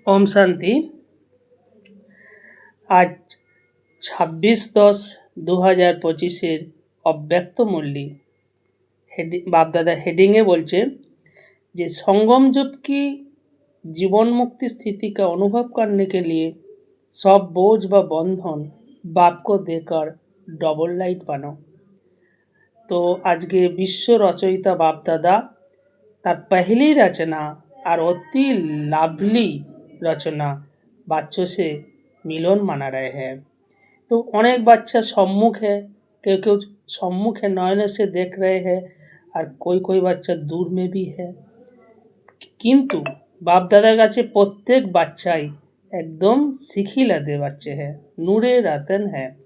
ओम शांति। आज 26/10/2025 अव्यक्त मुरली बापदादा हेडिंगे बोलचे जे संगम युग की जीवन मुक्ति स्थिति का अनुभव करने के लिए सब बोझ व बंधन बाप को देकर डबल लाइट बनो। तो आज के विश्व रचयिता बापदादा तार पहली रचना और अति लाभली रचना बच्चों से मिलन मना रहे हैं। तो अनेक बच्चा सम्मुख है, क्यों सम्मुख है, नयन से देख रहे हैं, और कोई बच्चा दूर में भी है। किंतु बाप दादा काछे प्रत्येक बच्चाई एकदम सिखिलाते बच्चे हैं, नूरे रतन है।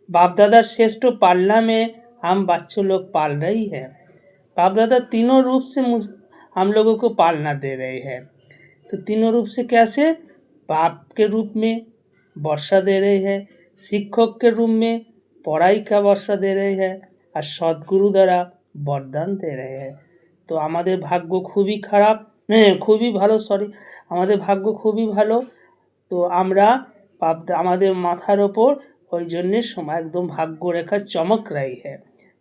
बाप दादा श्रेष्ठ पालना में हम बच्चों लोग पाल रही है। बाप दादा तीनों रूप से हम लोगों को पालना दे रहे हैं। तो तीनों रूप से कैसे? बाप के रूप में वर्षा दे रहे हैं, शिक्षक के रूप में पढ़ाई का वर्षा दे रहे हैं, और सद्गुरु द्वारा वरदान दे रहे हैं। तो हमारे भाग्य खूबी खराब, खूबी भालो, हमारे भाग्य खूबी भालो। तो आमरा हमारे माथार ओपर ওই জন্যে সময় একদম ভাগ্যরেখা চমক रही है।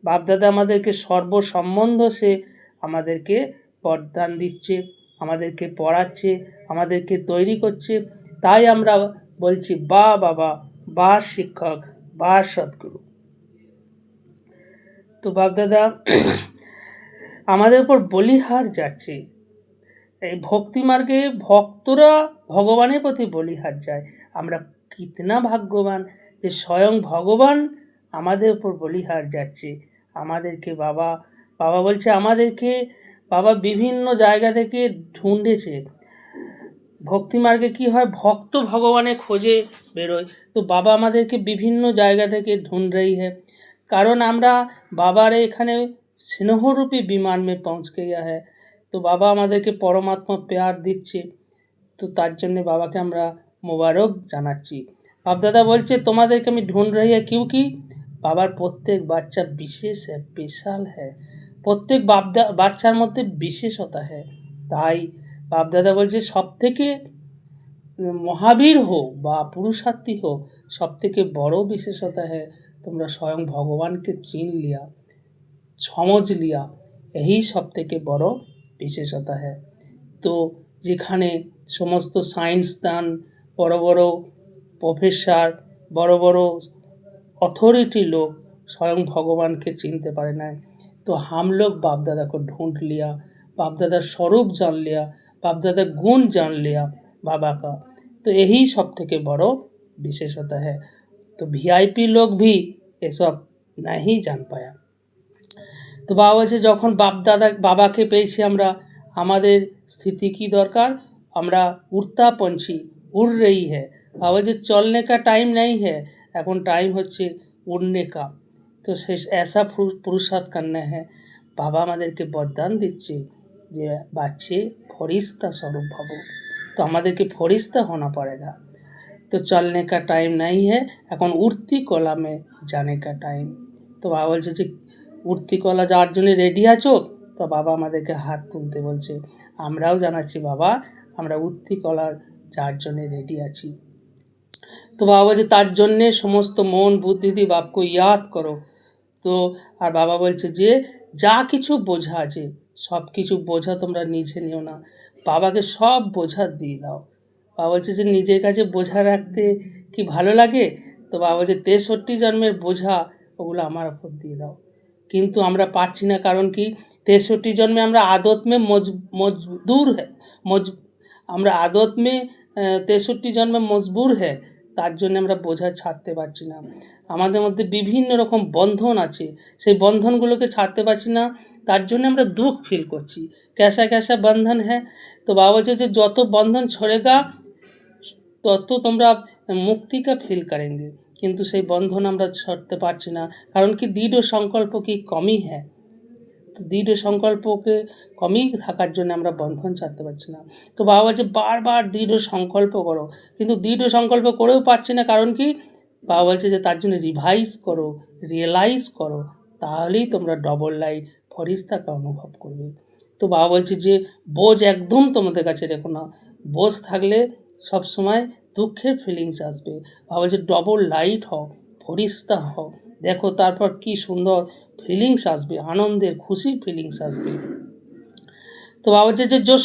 बाप दादा আমাদেরকে সর্বসম্বন্ধ সে আমাদেরকে বরদান দিচ্ছে, আমাদেরকে পড়াচ্ছে, আমাদেরকে তৈরি করছে। তাই আমরা বলছি বা বাবা, বা শিক্ষক, বা সদ্গুরু। তো বাপ দাদা আমাদের উপর বলিহার যাচ্ছে। এই ভক্তি মার্গে ভক্তরা ভগবানের প্রতি বলিহার যায়। আমরা কিতনা ভাগ্যবান যে স্বয়ং ভগবান আমাদের উপর বলিহার যাচ্ছে। আমাদেরকে বাবা বলছে, আমাদেরকে বাবা বিভিন্ন জায়গা থেকে ঢুঁড়েছে। ভক্তি মার্গে কি হয়, ভক্ত ভগবানের খোঁজে বেরোয়। তো বাবা আমাদেরকে বিভিন্ন জায়গা থেকে ঢুঁড় रही है, কারণ আমরা বাবার এখানে স্নেহরূপী বিমান में पहुंच गया है। তো বাবা আমাদেরকে পরমাত্মা প্যার দিচ্ছে। তো তার জন্য বাবাকে আমরা মোবারক জানাচ্ছি। বাপদাদা বলছে তোমাদেরকে আমি ढूंढ रही है क्योंकि বাবার প্রত্যেক বাচ্চা বিশেষ है, স্পেশাল है। প্রত্যেক বাচ্চার মধ্যে বিশেষতা है। তাই বাপদাদা বলছে সবথেকে মহাবীর हो বা पुरुषार्थी हो, सबथेके बड़ो विशेषता है তোমরা স্বয়ং ভগবানকে চিন लिया, समझ लिया, यही सबथेके बड़ो विशेषता है। तो যেখানে সমস্ত সায়েন্সদান, বড় বড় প্রফেসর, বড় বড় अथॉरिटी लोग स्वयं भगवान के चिनते पारे ना, तो हम लोग बाप दादा को ढूंढ लिया, बाप दादा स्वरूप जान लिया, बाप दादा गुण जान लिया बाबा का। तो यही सब থেকে बड़ो विशेषता है। तो वीआईपी लोग भी ये सब नहीं जान पाया। তো বাবা বলছে যখন বাবাকে পেয়েছি আমরা, আমাদের স্থিতি কি দরকার? আমরা উড়তা पंछी उड़ रही है। বাবা বলছে चलने का टाइम नहीं है, এখন টাইম হচ্ছে उड़ने का। তো সে ऐसा पुरुषार्थ करना है। বাবা আমাদেরকে বরদান দিচ্ছে যে বাচ্চে फरिश्ता स्वरूप भावो। तो আমাদেরকে फरिश्ता होना पड़ेगा। तो चलने का टाइम नहीं है, এখন उड़ती कला में जाने का टाइम। তো বাবা বলছে যে উঠতি কলা যাওয়ার জন্য রেডি আছো? তো বাবা আমাদেরকে হাত তুলতে বলছে। আমরাও জানাচ্ছি বাবা, আমরা উঠতি কলা যাওয়ার জন্য রেডি আছি। তো বাবা বলছে তার জন্যে সমস্ত মন বুদ্ধি দিয়ে বাপকে ইয়াদ করো। তো আর বাবা বলছে যে যা কিছু বোঝা আছে সব কিছু বোঝা তোমরা নিচে নিও না, বাবাকে সব বোঝা দিয়ে দাও। বাবা বলছে যে নিজের কাছে বোঝা রাখতে কি ভালো লাগে? তো বাবা বলছে 63 জন্মের বোঝা ওগুলো আমার উপর দিয়ে দাও। কিন্তু আমরা পারছি না, কারণ কি 63 জন্মে আমরা আদত में मजदूर है, আমরা আদত में 63 জন্মে মজবুর है। তার জন্য আমরা বোঝা ছাড়তে পারছি না। আমাদের মধ্যে বিভিন্ন রকম বন্ধন আছে, সেই বন্ধনগুলোকে ছাড়তে পারছি না, তার জন্য আমরা দুঃখ ফিল করছি। कैसा कैसा बंधन है? তো বাবা বলছে যে যত বন্ধন ছড়েगा তত তোমরা মুক্তি का ফিল करेंगे। কিন্তু সেই বন্ধন আমরা ছাড়তে পারছি না, কারণ কি দৃঢ় সংকল্প কি কমই है। তো দৃঢ় সংকল্পকে কমই থাকার জন্য আমরা বন্ধন ছাড়তে পারছি না। তো বাবা বলছে বারবার দৃঢ় সংকল্প করো, কিন্তু দৃঢ় সংকল্প করেও পারছি না, কারণ কি বাবা বলছে যে তার জন্য রিভাইজ করো, রিয়েলাইজ করো, তাহলেই তোমরা ডবল লাইট ফরিস্তাকে অনুভব করবে। তো বাবা বলছে যে বোঝ একদম তোমাদের কাছে রেখো না, বোঝ থাকলে সব সময় দুঃখের ফিলিংস আসবে। বাবা বলছে ডবল লাইট হও, ফরিস্তা হও, দেখো তারপর কি সুন্দর ফিলিংস আসবে, আনন্দের খুশির ফিলিংস আসবে। तो बाबा जी जो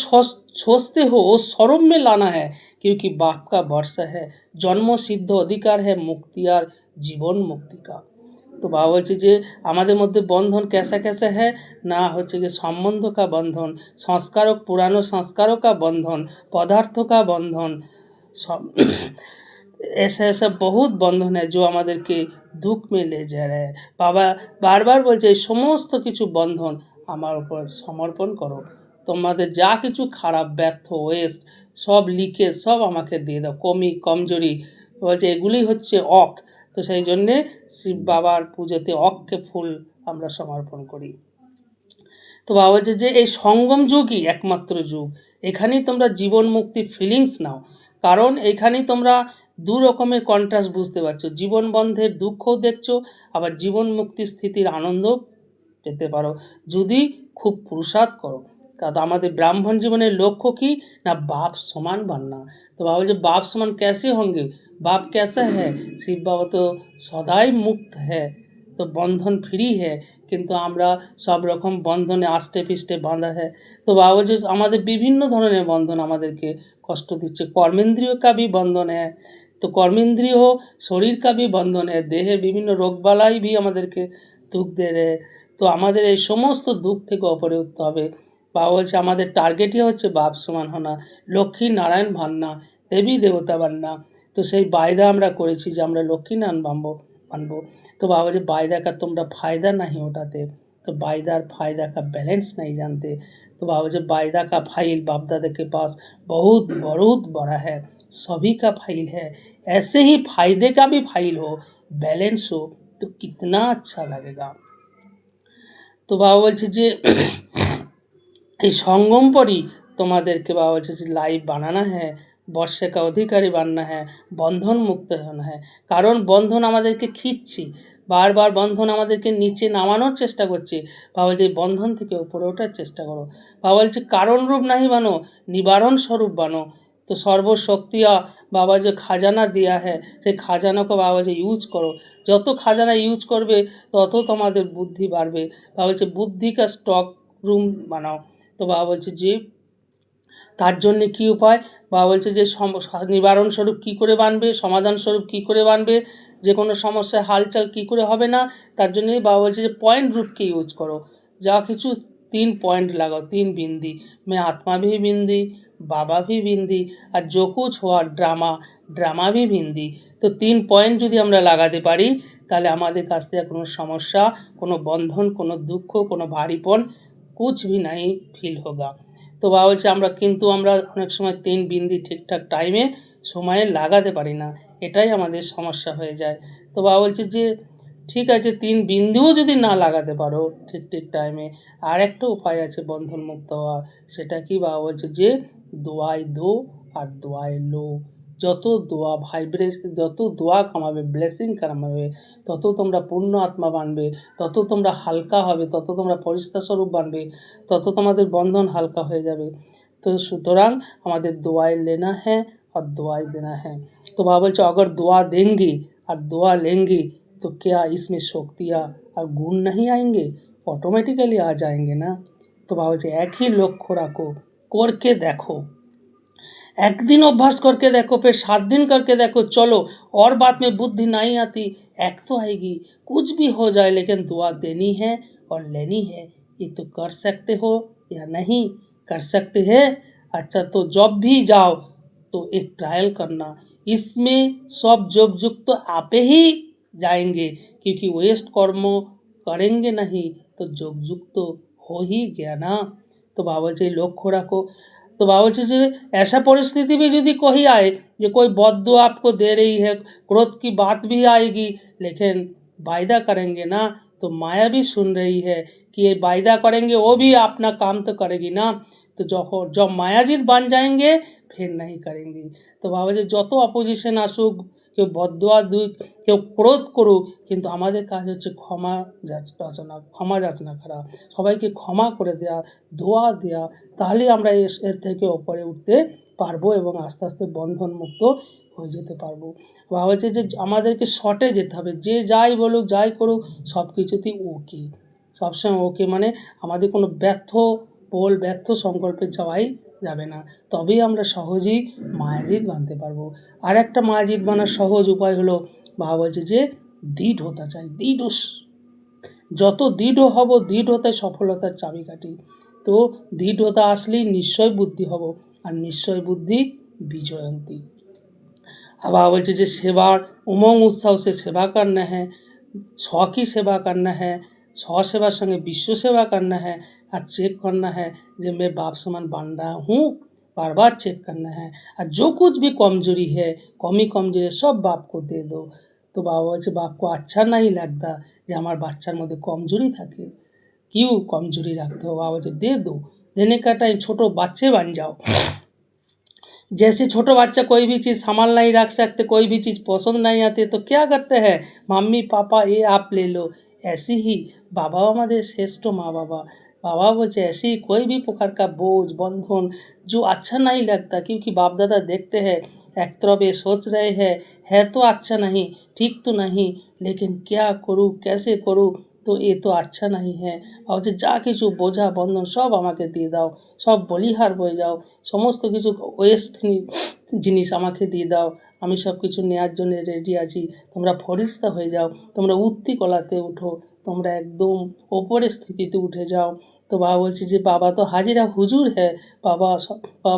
सोचते हो वो शर्म में लाना है, क्योंकि बाप का वर्षा है, जन्म सिद्ध अधिकार है मुक्ति और জীবন মুক্তিকা। তো বাবা বলছে যে আমাদের মধ্যে বন্ধন कैसा कैसा है না, হচ্ছে যে সম্বন্ধ का बंधन, संस्कारों पुरानो संस्कारों का बंधन, पदार्थों का बंधन, ऐसा ऐसा बहुत बंधन है जो আমাদেরকে दुख में ले जा रहा है। বাবা বারবার বলছে এই সমস্ত কিছু বন্ধন আমার উপর সমর্পণ করো, তোমাদের যা কিছু খারাপ ব্যর্থ ওয়েস্ট সব লিকেজ সব আমাকে দিয়ে দাও, কমি কমজোরি বলছে এগুলি হচ্ছে অক। তো সেই জন্যে শিব বাবার পুজোতে অককে ফুল আমরা সমর্পণ করি। তো বাবা বলছে যে এই সঙ্গম যুগই একমাত্র যুগ, এখানেই তোমরা জীবন মুক্তির ফিলিংস নাও, কারণ এখানেই তোমরা দু রকমের কন্ট্রাস্ট বুঝতে পারছো, জীবন বন্ধের দুঃখও দেখছো, আবার জীবন মুক্তির স্থিতির আনন্দ পেতে পারো যদি খুব পুরুষার্থ করো। কারণ আমাদের ব্রাহ্মণ জীবনের লক্ষ্য কি না, बाप समान बनना। तो बाबा जी बाप समान कैसे होंगे, बाप कैसा है, शिव बाबा तो सदाई मुक्त है, तो बंधन फ्री है, কিন্তু আমরা সব রকম বন্ধনে আষ্টে পিষ্টে বাঁধা है। তো বাবা जी আমাদের বিভিন্ন ধরনের বন্ধন আমাদেরকে কষ্ট দিচ্ছে, কর্মেন্দ্রিয় का भी बंधन है, तो কর্মেন্দ্রিয় শরীর का भी बंधन है, দেহে বিভিন্ন রোগবালাই भी আমাদেরকে দুঃখ দে रहे। তো আমাদের এই সমস্ত দুঃখ থেকে ওপরে উঠতে হবে। বাবা বলছে আমাদের টার্গেটই হচ্ছে বাপ সমান হনা, লক্ষ্মী নারায়ণ ভান্না, দেবী দেবতা বান্না। তো সেই বায়দা আমরা করেছি যে আমরা লক্ষ্মী নারায়ণ বানবো। तो बाबा जी वायदा का तुमरा फ़ायदा नहीं उठाते, तो वायदा और फ़ायदा का बैलेंस नहीं जानते। तो बाबा जी वायदा का फाइल बाप दादा के पास बहुत बड़ा है, सभी का फाइल है, ऐसे ही फ़ायदे का भी फाइल हो, बैलेंस हो, तो कितना अच्छा लगेगा। तो बाबा বলছে যে এই সঙ্গম পরই তোমাদেরকে বাবা বলছে যে লাইভ বানানা হ্যাঁ, বর্ষা का অধিকারী বাননা হ্যাঁ, বন্ধন মুক্ত হনা হ্যাঁ। কারণ বন্ধন আমাদেরকে খিঁচছে, বারবার বন্ধন আমাদেরকে নিচে নামানোর চেষ্টা করছে। বাবা বলছে বন্ধন থেকে উপরে ওঠার চেষ্টা করো। বাবা বলছে কারণ রূপ নাহি বানো, নিবারণ স্বরূপ বানো। तो सर्वशक्तिया बाबा जो खजाना दिया है সেই খাজানাকে বাবা যে ইউজ করো, যত খাজানা ইউজ করবে তত তোমাদের বুদ্ধি বাড়বে। বাবা বলছে বুদ্ধি का স্টক রুম বানাও। তো বাবা বলছে যে তার জন্যে কী উপায়, বাবা বলছে যে নিবারণ স্বরূপ কী করে বানবে, সমাধান স্বরূপ কী করে বানবে, যে কোনো সমস্যায় হালচাল কী করে হবে না, তার জন্যই বাবা বলছে যে পয়েন্ট রূপকে ইউজ করো। যা কিছু 3 पॉइंट लगाओ, 3 बिंदी, मैं आत्मा भी बिंदी, बाबा भी बिंदी, আর जो कुछ हुआ ड्रामा भी बिंदी। তো 3 पॉइंट যদি আমরা লাগাতে পারি তাহলে আমাদের কাছ থেকে কোনো সমস্যা, কোনো বন্ধন, কোনো দুঃখ, কোনো ভারীপন कुछ भी नहीं ফিল होगा। তো বাবা বলছে আমরা অনেক সময় 3 বিন্দি ঠিকঠাক টাইমে সময়ে লাগাতে পারি না, এটাই আমাদের সমস্যা হয়ে যায়। তো বাবা বলছে যে ঠিক আছে 3 বিন্দুও যদি না লাগাতে পারো ঠিক টাইমে, আর একটা উপায় আছে বন্ধন মুক্ত হওয়ার। সেটা কি, বাবা বলছে যে দোয়াই দো আর দোয়াই লো। যত দোয়া কামাবে, ব্লেসিং কামাবে, তত তোমরা পূর্ণ আত্মা বানবে, তত তোমরা হালকা হবে, তত তোমরা ফরিস্তা স্বরূপ বানবে, তত তোমাদের বন্ধন হালকা হয়ে যাবে। তো সুতরাং আমাদের দোয়াই লেনা হ্যাঁ और दुआई देना है। तो बाबा बोलছে अगर दुआ देंगे और दुआ लेंगे तो क्या इसमें शक्तियाँ और गुण नहीं आएंगे, ऑटोमेटिकली आ जाएंगे ना। तो बाबा बोलছে एक ही लक्ष्य रखो, करके देखो, एक दिन अभ्यास करके देखो, फिर 7 दिन करके देखो, चलो और बात में बुद्धि नहीं आती, एक तो आएगी। कुछ भी हो जाए लेकिन दुआ देनी है और लेनी है, ये तो कर सकते हो या नहीं कर सकते हैं। अच्छा तो जब भी जाओ तो एक ट्रायल करना, इसमें सब जब जुग तो आपे ही जाएंगे, क्योंकि वेस्ट कर्म करेंगे नहीं तो जोग जुग तो हो ही गया ना। तो बाबा बोलছে लक्ष्य रखो। तो बाबा बोलছে যে ऐसा परिस्थिति भी यदि कोई आए जो कोई बद्दुआ आपको दे रही है, क्रोध की बात भी आएगी, लेकिन वायदा करेंगे ना, तो माया भी सुन रही है कि ये वायदा करेंगे वो भी अपना काम तो करेगी ना। तो जब मायाजित बन जाएंगे फिर नहीं करेंगी। तो बाबा जी যত অপোজিশন আসুক, কেউ বদদোয়া দিক, কেউ ক্রোধ করুক, কিন্তু আমাদের কাজ হচ্ছে ক্ষমা যাচনা করা, সবাইকে ক্ষমা করে দেওয়া, দোয়া দেওয়া, তাহলেই আমরা এর থেকে ওপরে উঠতে পারবো এবং আস্তে আস্তে বন্ধন মুক্ত হয়ে যেতে পারবো। বাবা বলছে যে আমাদেরকে শর্টে যেতে হবে, যে যাই বলুক যাই করুক সব কিছুতেই ওকে, সবসময় ওকে, মানে আমাদের কোনো ব্যর্থ সংকল্পে যাওয়াই যাবে না, তবেই আমরা সহজেই মায়াজিৎ বানতে পারবো। আর একটা মায়াজিৎ বানার সহজ উপায় হলো, বাবা বলছে যে দৃঢ়তা চাই, যত দৃঢ় হব, দৃঢ়তায় সফলতার চাবিকাঠি। তো দৃঢ়তা আসলেই নিশ্চয় বুদ্ধি হব, আর নিশ্চয় বুদ্ধি বিজয়ন্তী। আবার বলছে যে সেবার উমंग उत्साह से सेवा करना है, स्व की सेवा करना है, स्व सेवार संगे विश्व सेवा करना है, और चेक करना है कि मैं बाप समान बन रहा हूँ, बार बार चेक करना है, और जो कुछ भी कमजोरी है, कमजोरी है, सब बाप को दे दो। तो बाबा बोलছে बाप को अच्छा नहीं लगता যে আমার বাচ্চার মধ্যে কমজোরি থাকে, क्यों कमजोरी रखते हो, बाबा बोलছে दे दो, देने का टाइम छोटो बच्चे बन जाओ। जैसे छोटो बच्चा कोई भी चीज़ संभाल नहीं रख सकते, कोई भी चीज़ पसंद नहीं आती तो क्या करते हैं, मम्मी पापा ये आप ले लो। ऐसे ही बाबा हमारे श्रेष्ठ माँ बाबा, बाबा बोलते ऐसे ही कोई भी प्रकार का बोझ बंधन जो अच्छा नहीं लगता, क्योंकि बाप दादा देखते हैं एक तरफ ये सोच रहे हैं है तो अच्छा नहीं, ठीक तो नहीं, लेकिन क्या करूँ कैसे करूँ, तो ये तो अच्छा नहीं है। और যা কিছু বোঝা বন্ধন সব আমাকে দিয়ে দাও, সব বলিহার হয়ে যাও, সমস্ত কিছু ওয়েস্ট জিনিস আমাকে দিয়ে দাও, আমি সব কিছু নেওয়ার জন্য রেডি আছি। তোমরা ফরিস্তা হয়ে যাও, তোমরা উঠতি কলাতে উঠো, তোমরা একদম ওপরের স্থিতিতে উঠে যাও। তো বাবা বলছে যে বাবা তো হাজিরা হুজুর হ্যাঁ, বাবা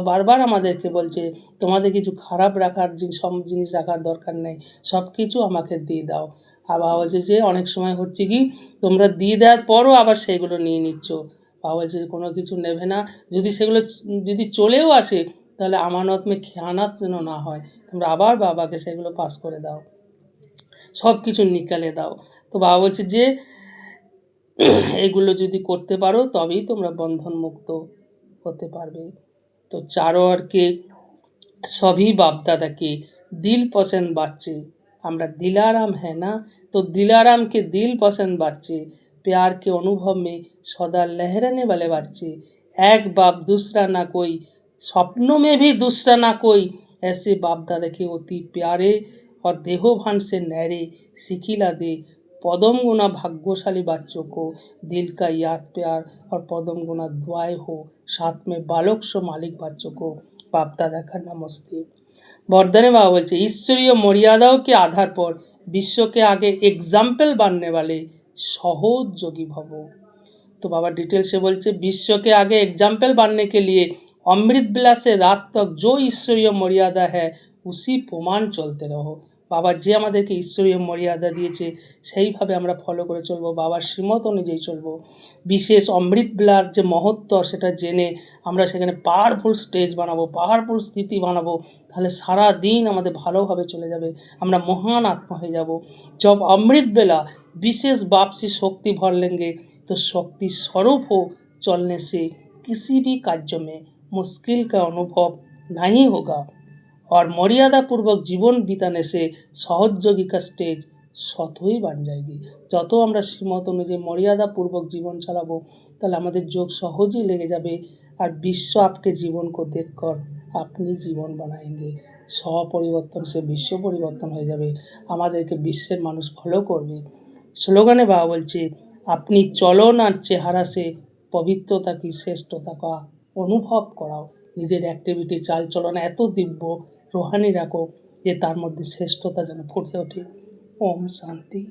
বারবার আমাদেরকে বলছে তোমাদের কিছু খারাপ রাখার সব জিনিস রাখার দরকার নেই, সব কিছু আমাকে দিয়ে দাও। আর বাবা বলছে যে অনেক সময় হচ্ছে কি তোমরা দিয়ে দেওয়ার পরও আবার সেগুলো নিয়ে নিচ্ছ। বাবা বলছে কোনো কিছু নেবে না, যদি সেগুলো যদি চলেও আসে তাহলে আমানত মে খেয়ানাত যেন না হয়, তোমরা আবার বাবাকে সেগুলো পাস করে দাও, সব কিছু নিকালে দাও। তো বাবা বলছে যে এগুলো যদি করতে পারো তবেই তোমরা বন্ধন মুক্ত হতে পারবে। তো चारों के सभी बाप दादा के दिल पसंद बच्चे, আমরা दिलाराम है ना, तो दिलाराम के दिल पसंद बच्चे, प्यार के अनुभव में सदा लहराने वाले बच्चे, एक बाप दूसरा ना कोई, सपनों में भी दूसरा ना कोई, ऐसे बाप दादा के अति प्यारे और देहोभान से न्यारे सिखिला दे पदम गुना भाग्यशाली बच्चों को, दिल का याद प्यार और पदम गुना दुआएं हो, साथ में बालक सो मालिक बच्चों को बाप दादा का नमस्ते। बरदाने बाबा बोलছে ईश्वरीय मर्यादाओं के आधार पर विश्व के आगे एग्जाम्पल बनने वाले सहज योगी भव। तो बाबा डिटेल से बोलছে विश्व के आगे एग्जाम्पल बनने के लिए अमृत बेला से रात तक जो ईश्वरीय मर्यादा है उसी प्रमाण चलते रहो। বাবা যে আমাদেরকে ঈশ্বরীয় মর্যাদা দিয়েছে সেইভাবে আমরা ফলো করে চলবো, বাবার শ্রীমত অনুযায়ী চলবো। বিশেষ অমৃত বেলার যে মহত্ব সেটা জেনে আমরা সেখানে পাওয়ারফুল স্টেজ বানাবো, পাওয়ারফুল স্থিতি বানাবো, তাহলে সারা দিন আমাদের ভালোভাবে চলে যাবে, আমরা মহান আত্মা হয়ে যাব। जब अमृत बेला विशेष बाप से शक्ति भर लेंगे तो शक्ति स्वरूप हो चलने से किसी भी कार्य में मुश्किल का अनुभव नहीं होगा, और मर्यादा पूर्वक जीवन बिताने से सहयोगी का स्टेज स्वतः ही बन जाएगी। যত আমরা শ্রীমত অনুযায়ী মর্যাদাপূর্বক জীবন চালাবো তাহলে আমাদের যোগ সহজেই লেগে যাবে, আর বিশ্ব आपके जीवन को देखकर अपनी जीवन बनाएंगे, স্বপরিবর্তন সে বিশ্ব পরিবর্তন হয়ে যাবে, আমাদেরকে বিশ্বের মানুষ ফলো করবে। স্লোগানে বাবা বলছে अपनी चलन और चेहरा से पवित्रता की श्रेष्ठता का अनुभव कराओ, নিজের অ্যাক্টিভিটি চাল চলন এত দিব্য রোহানি রাখো যে তার মধ্যে শ্রেষ্ঠতা যেন ফুটে ওঠে। ওম শান্তি।